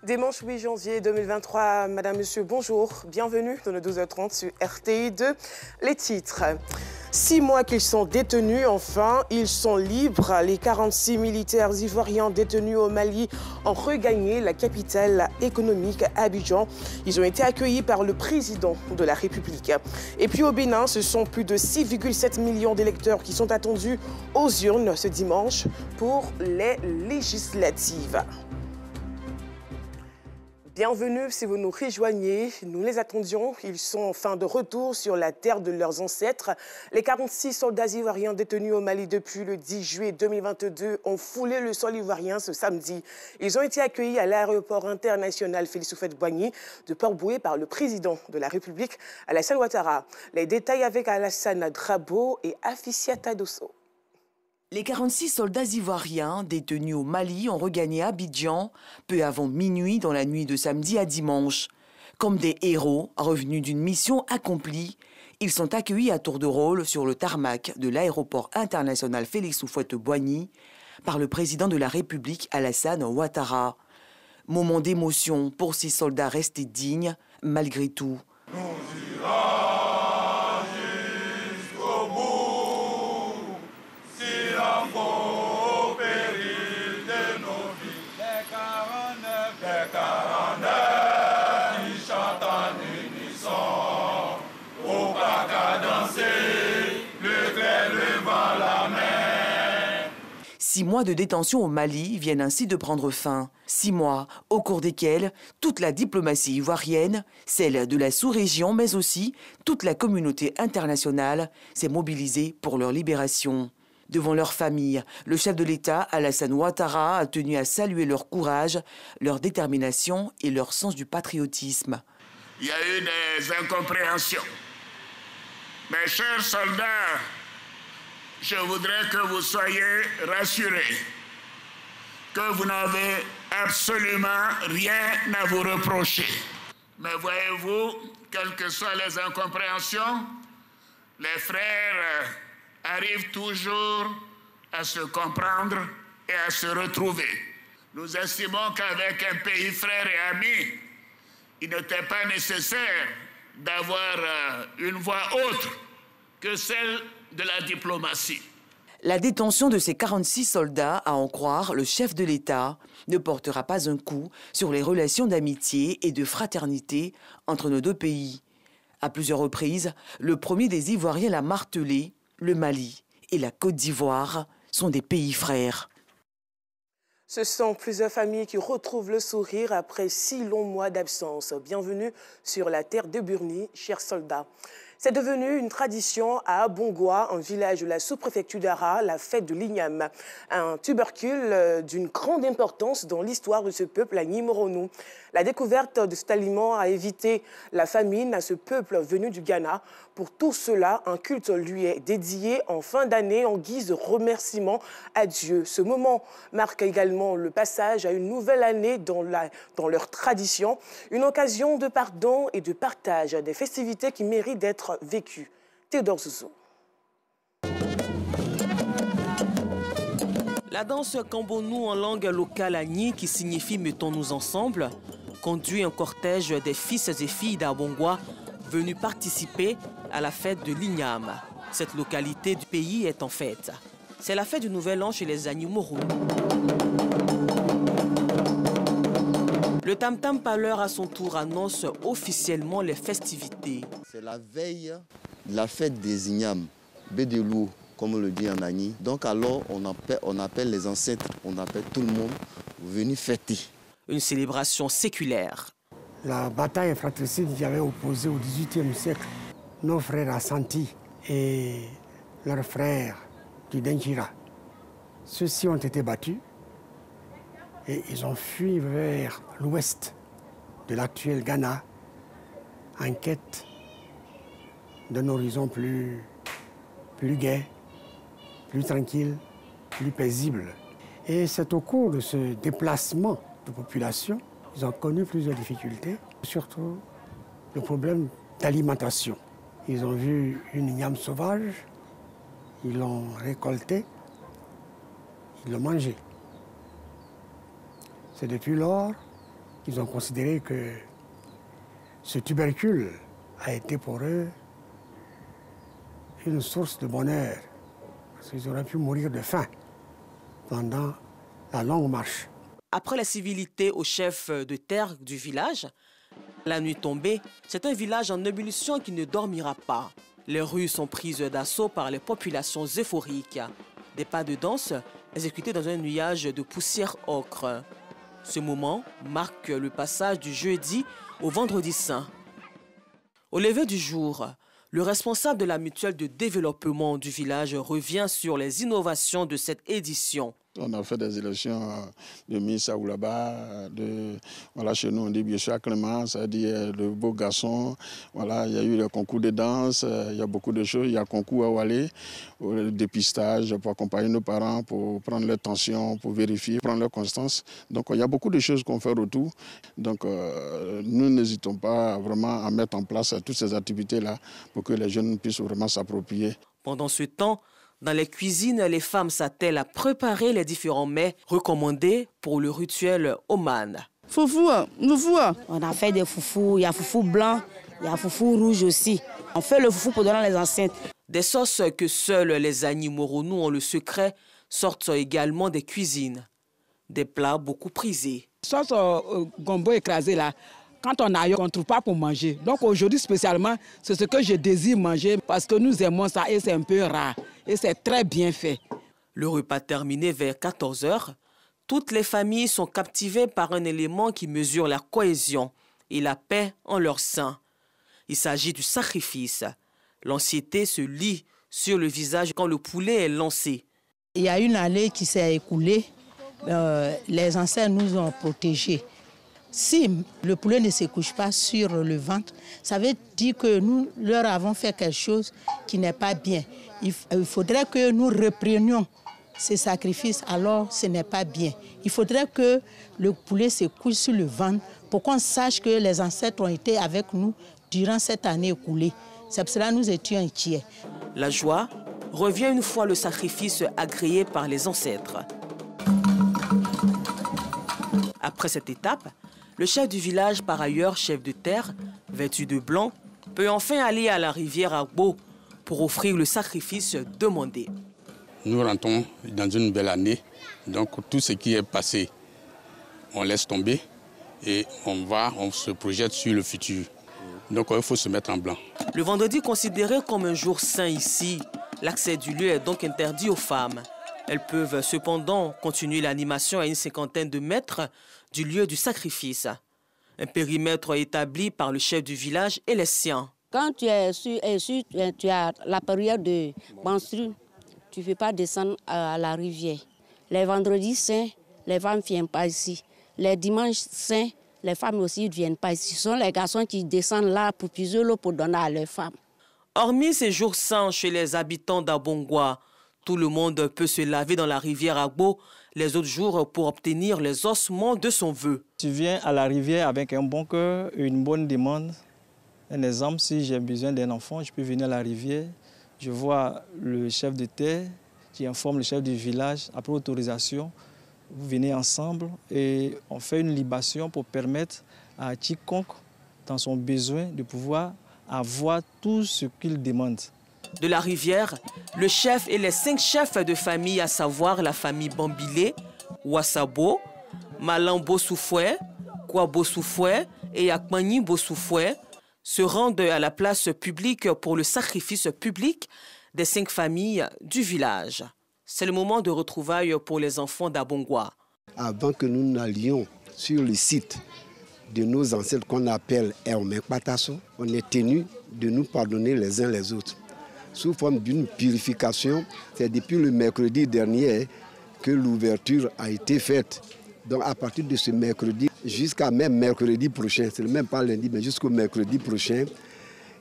Dimanche 8 janvier 2023, Madame, Monsieur, bonjour. Bienvenue dans le 12h30 sur RTI2. Les titres. 6 mois qu'ils sont détenus, enfin, ils sont libres. Les 46 militaires ivoiriens détenus au Mali ont regagné la capitale économique, Abidjan. Ils ont été accueillis par le président de la République. Et puis au Bénin, ce sont plus de 6,7 millions d'électeurs qui sont attendus aux urnes ce dimanche pour les législatives. Bienvenue si vous nous rejoignez. Nous les attendions. Ils sont enfin de retour sur la terre de leurs ancêtres. Les 46 soldats ivoiriens détenus au Mali depuis le 10 juillet 2022 ont foulé le sol ivoirien ce samedi. Ils ont été accueillis à l'aéroport international Félix Houphouët-Boigny de Port-Bouët par le président de la République, Alassane Ouattara. Les détails avec Alassane Drabo et Afisiata Dosso. Les 46 soldats ivoiriens détenus au Mali ont regagné Abidjan peu avant minuit dans la nuit de samedi à dimanche. Comme des héros revenus d'une mission accomplie, ils sont accueillis à tour de rôle sur le tarmac de l'aéroport international Félix Houphouët-Boigny par le président de la République Alassane Ouattara. Moment d'émotion pour ces soldats restés dignes malgré tout. Six mois de détention au Mali viennent ainsi de prendre fin. 6 mois au cours desquels toute la diplomatie ivoirienne, celle de la sous-région, mais aussi toute la communauté internationale s'est mobilisée pour leur libération. Devant leur famille, le chef de l'État, Alassane Ouattara, a tenu à saluer leur courage, leur détermination et leur sens du patriotisme. Il y a eu des incompréhensions. Mes chers soldats, je voudrais que vous soyez rassurés, que vous n'avez absolument rien à vous reprocher. Mais voyez-vous, quelles que soient les incompréhensions, les frères arrivent toujours à se comprendre et à se retrouver. Nous estimons qu'avec un pays frère et ami, il n'était pas nécessaire d'avoir une voix autre que celle de la diplomatie. La détention de ces 46 soldats, à en croire le chef de l'État, ne portera pas un coup sur les relations d'amitié et de fraternité entre nos deux pays. À plusieurs reprises, le premier des Ivoiriens l'a martelé, le Mali et la Côte d'Ivoire sont des pays frères. Ce sont plusieurs familles qui retrouvent le sourire après 6 longs mois d'absence. Bienvenue sur la terre de Burni, chers soldats. C'est devenu une tradition à Abongwa, un village de la sous-préfecture d'Ara, la fête de l'igname. Un tubercule d'une grande importance dans l'histoire de ce peuple à Nimoronou. La découverte de cet aliment a évité la famine à ce peuple venu du Ghana. Pour tout cela, un culte lui est dédié en fin d'année en guise de remerciement à Dieu. Ce moment marque également le passage à une nouvelle année dans leur tradition, une occasion de pardon et de partage, des festivités qui méritent d'être vécues. Théodore Zouzou. La danse Kambonou en langue locale Agni, qui signifie « mettons-nous ensemble », conduit un cortège des fils et filles d'Abongwa venus participer à la fête de l'Igname. Cette localité du pays est en fête. C'est la fête du Nouvel An chez les Animorou. Le tam-tam parleur à son tour annonce officiellement les festivités. C'est la veille de la fête des Ignames, Bédelou, comme on le dit en Agni. Donc alors on appelle les ancêtres, on appelle tout le monde venir fêter. Une célébration séculaire. La bataille fratricide qui avait opposé au XVIIIe siècle nos frères Assanti et leurs frères du Denchira. Ceux-ci ont été battus et ils ont fui vers l'ouest de l'actuel Ghana en quête d'un horizon plus gai, plus tranquille, plus paisible. Et c'est au cours de ce déplacement de population qu'ils ont connu plusieurs difficultés, surtout le problème d'alimentation. Ils ont vu une igname sauvage, ils l'ont récoltée, ils l'ont mangée. C'est depuis lors Ils ont considéré que ce tubercule a été pour eux une source de bonheur, parce qu'ils auraient pu mourir de faim pendant la longue marche. Après la civilité au chef de terre du village, la nuit tombée, c'est un village en ébullition qui ne dormira pas. Les rues sont prises d'assaut par les populations euphoriques. Des pas de danse exécutés dans un nuage de poussière ocre. Ce moment marque le passage du jeudi au vendredi saint. Au lever du jour, le responsable de la mutuelle de développement du village revient sur les innovations de cette édition. On a fait des élections de Miss Aoulaba, voilà, chez nous on dit Biéchoua Clément, c'est-à-dire le beau garçon. Voilà, il y a eu le concours de danse, il y a beaucoup de choses. Il y a le concours à Walé, le dépistage pour accompagner nos parents, pour prendre leur tension, pour vérifier, prendre leur constance. Donc il y a beaucoup de choses qu'on fait autour. Donc nous n'hésitons pas vraiment à mettre en place toutes ces activités-là pour que les jeunes puissent vraiment s'approprier. Pendant ce temps, dans les cuisines, les femmes s'attellent à préparer les différents mets recommandés pour le rituel Oman. Foufou. On a fait des foufous, il y a foufou blanc, il y a foufou rouge aussi. On fait le foufou pour donner les enceintes. Des sauces que seuls les Agni Moronou ont le secret sortent également des cuisines. Des plats beaucoup prisés. Sauce gombo écrasée là, quand on aille, on ne trouve pas pour manger. Donc aujourd'hui spécialement, c'est ce que je désire manger parce que nous aimons ça et c'est un peu rare. Et c'est très bien fait. Le repas terminé vers 14 h, toutes les familles sont captivées par un élément qui mesure la cohésion et la paix en leur sein. Il s'agit du sacrifice. L'anxiété se lit sur le visage quand le poulet est lancé. Il y a une année qui s'est écoulée. Les ancêtres nous ont protégés. Si le poulet ne se couche pas sur le ventre, ça veut dire que nous leur avons fait quelque chose qui n'est pas bien. Il faudrait que nous reprenions ces sacrifices, alors ce n'est pas bien. Il faudrait que le poulet se couche sur le ventre pour qu'on sache que les ancêtres ont été avec nous durant cette année écoulée. C'est pour cela que nous étions inquiets. La joie revient une fois le sacrifice agréé par les ancêtres. Après cette étape, le chef du village, par ailleurs chef de terre, vêtu de blanc, peut enfin aller à la rivière Agbo pour offrir le sacrifice demandé. Nous rentrons dans une belle année, donc tout ce qui est passé, on laisse tomber et on se projette sur le futur. Donc il faut se mettre en blanc. Le vendredi considéré comme un jour saint ici, l'accès du lieu est donc interdit aux femmes. Elles peuvent cependant continuer l'animation à une 50aine de mètres du lieu du sacrifice. Un périmètre établi par le chef du village et les siens. Quand tu as la période de menstru, tu ne peux pas descendre à la rivière. Les vendredis saints, les femmes ne viennent pas ici. Les dimanches saints, les femmes aussi ne viennent pas ici. Ce sont les garçons qui descendent là pour puiser l'eau pour donner à leurs femmes. Hormis ces jours saints chez les habitants d'Abongwa, tout le monde peut se laver dans la rivière Agbo les autres jours pour obtenir les ossements de son vœu. Tu viens à la rivière avec un bon cœur, une bonne demande. Un exemple, si j'ai besoin d'un enfant, je peux venir à la rivière. Je vois le chef de terre qui informe le chef du village. Après autorisation, vous venez ensemble et on fait une libation pour permettre à quiconque, dans son besoin, de pouvoir avoir tout ce qu'il demande. De la rivière, le chef et les 5 chefs de famille, à savoir la famille Bambilé, Wassabo, Malambo Soufoué, Kwabo Soufoué et Akmani Bosoufoué, se rendent à la place publique pour le sacrifice public des 5 familles du village. C'est le moment de retrouvailles pour les enfants d'Abongwa. Avant que nous n'allions sur le site de nos ancêtres qu'on appelle Eomek Patasso, on est tenu de nous pardonner les uns les autres. Sous forme d'une purification, c'est depuis le mercredi dernier que l'ouverture a été faite. Donc à partir de ce mercredi jusqu'à même mercredi prochain, c'est même pas lundi, mais jusqu'au mercredi prochain,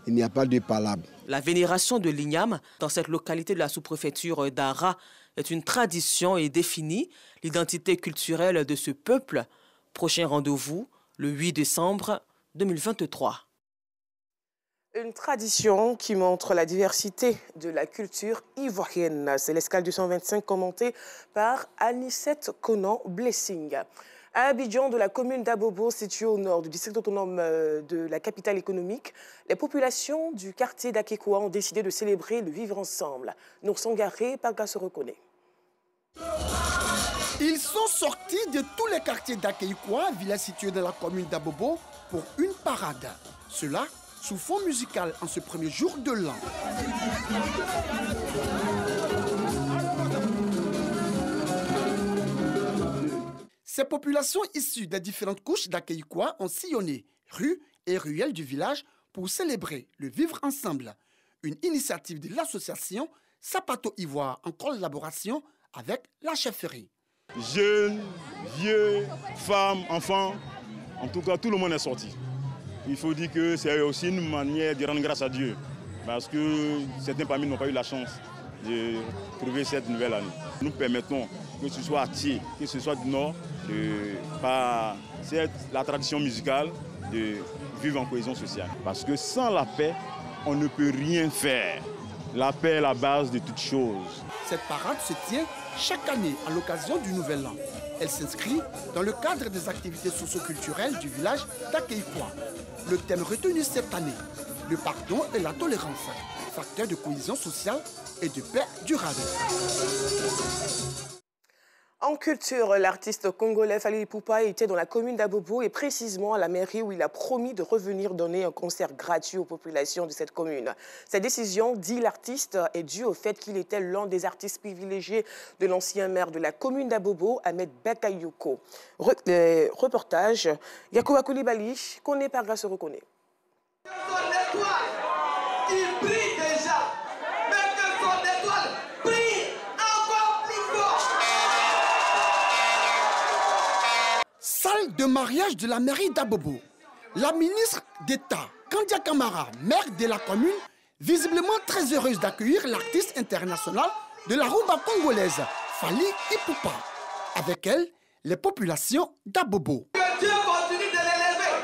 il n'y a pas de palabre. La vénération de l'Ignam dans cette localité de la sous-préfecture d'Ara est une tradition et définit l'identité culturelle de ce peuple. Prochain rendez-vous, le 8 décembre 2023. Une tradition qui montre la diversité de la culture ivoirienne. C'est l'escale 225 commentée par Anicette Conan Blessing. À Abidjan, de la commune d'Abobo, située au nord du district autonome de la capitale économique, les populations du quartier d'Akekoua ont décidé de célébrer le vivre ensemble. Nous Garé, Paga se reconnaît. Ils sont sortis de tous les quartiers d'Akekoua, village situé dans la commune d'Abobo, pour une parade. Cela sous fond musical en ce premier jour de l'an. Ces populations issues des différentes couches d'Akekoua ont sillonné rues et ruelles du village pour célébrer le vivre ensemble. Une initiative de l'association Sapato Ivoire en collaboration avec la chefferie. Jeunes, vieux, femmes, enfants, en tout cas tout le monde est sorti. Il faut dire que c'est aussi une manière de rendre grâce à Dieu parce que certains parmi nous n'ont pas eu la chance de trouver cette nouvelle année. Nous permettons que ce soit à Thié, que ce soit du Nord, par la tradition musicale de vivre en cohésion sociale. Parce que sans la paix, on ne peut rien faire. La paix est la base de toutes choses. Cette parade se tient chaque année à l'occasion du Nouvel An. Elle s'inscrit dans le cadre des activités socio-culturelles du village d'Akekoua. Le thème retenu cette année, le pardon et la tolérance, facteur de cohésion sociale et de paix durable. En culture, l'artiste congolais Fally Ipupa était dans la commune d'Abobo et précisément à la mairie où il a promis de revenir donner un concert gratuit aux populations de cette commune. Cette décision, dit l'artiste, est due au fait qu'il était l'un des artistes privilégiés de l'ancien maire de la commune d'Abobo, Ahmed Bakayoko. Reportage, Yakuba Koulibaly, connaît par grâce se reconnaît. Il brille déjà, mais que son étoile brille encore plus fort. Salle de mariage de la mairie d'Abobo. La ministre d'État, Kandia Kamara, maire de la commune, visiblement très heureuse d'accueillir l'artiste international de la rumba congolaise, Fally Ipupa. Avec elle, les populations d'Abobo. Que Dieu continue de l'élever.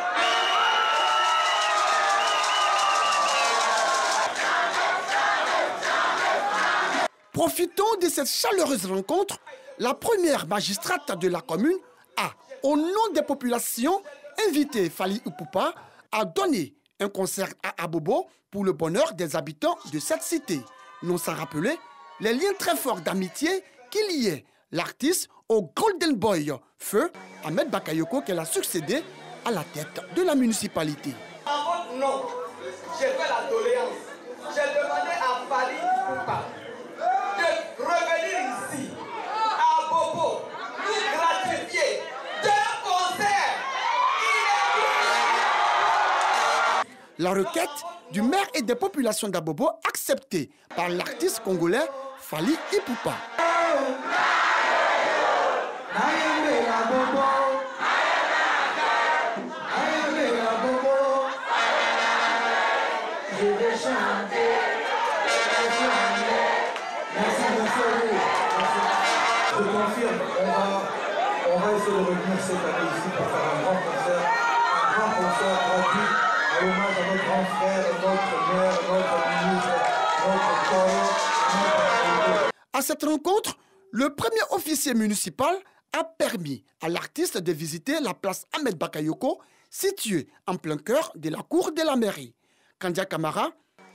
Profitons de cette chaleureuse rencontre. La première magistrate de la commune a, au nom des populations, invité Fally Ipupa à donner un concert à Abobo pour le bonheur des habitants de cette cité. Non sans rappeler les liens très forts d'amitié qui liaient l'artiste au Golden Boy, feu Ahmed Bakayoko, qu'elle a succédé à la tête de la municipalité. En votre nom, j'ai fait la doléance. J'ai demandé à Fally Ipupa de revenir ici, à Abobo, nous gratifier d'un concert. La requête du maire et des populations d'Abobo acceptée par l'artiste congolais Fally Ipupa. Je confirme, on va essayer de revenir cette année ici pour faire un grand concert gratuit à l'hommage à notre grand frère, notre maire, notre ministre, notre corps. À cette rencontre, le premier officier municipal a permis à l'artiste de visiter la place Ahmed Bakayoko, située en plein cœur de la cour de la mairie. Kandia Kamara,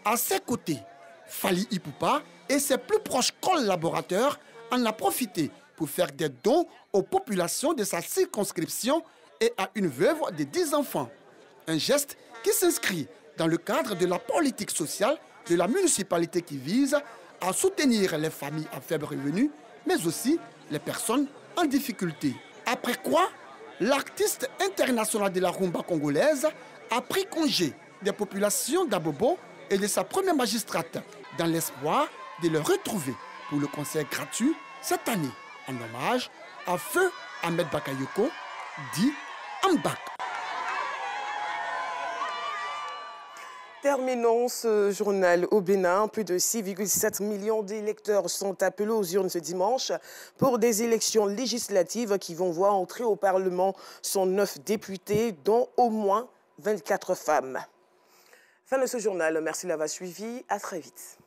à ses côtés, Fally Ipupa et ses plus proches collaborateurs en a profité pour faire des dons aux populations de sa circonscription et à une veuve de 10 enfants. Un geste qui s'inscrit dans le cadre de la politique sociale de la municipalité qui vise à soutenir les familles à faible revenu, mais aussi les personnes en difficulté. Après quoi, l'artiste international de la rumba congolaise a pris congé des populations d'Abobo et de sa première magistrate dans l'espoir de le retrouver pour le concert gratuit cette année en hommage à feu Ahmed Bakayoko, dit Ambak. Terminons ce journal au Bénin. Plus de 6,7 millions d'électeurs sont appelés aux urnes ce dimanche pour des élections législatives qui vont voir entrer au Parlement 109 députés, dont au moins 24 femmes. Fin de ce journal. Merci de l'avoir suivi. À très vite.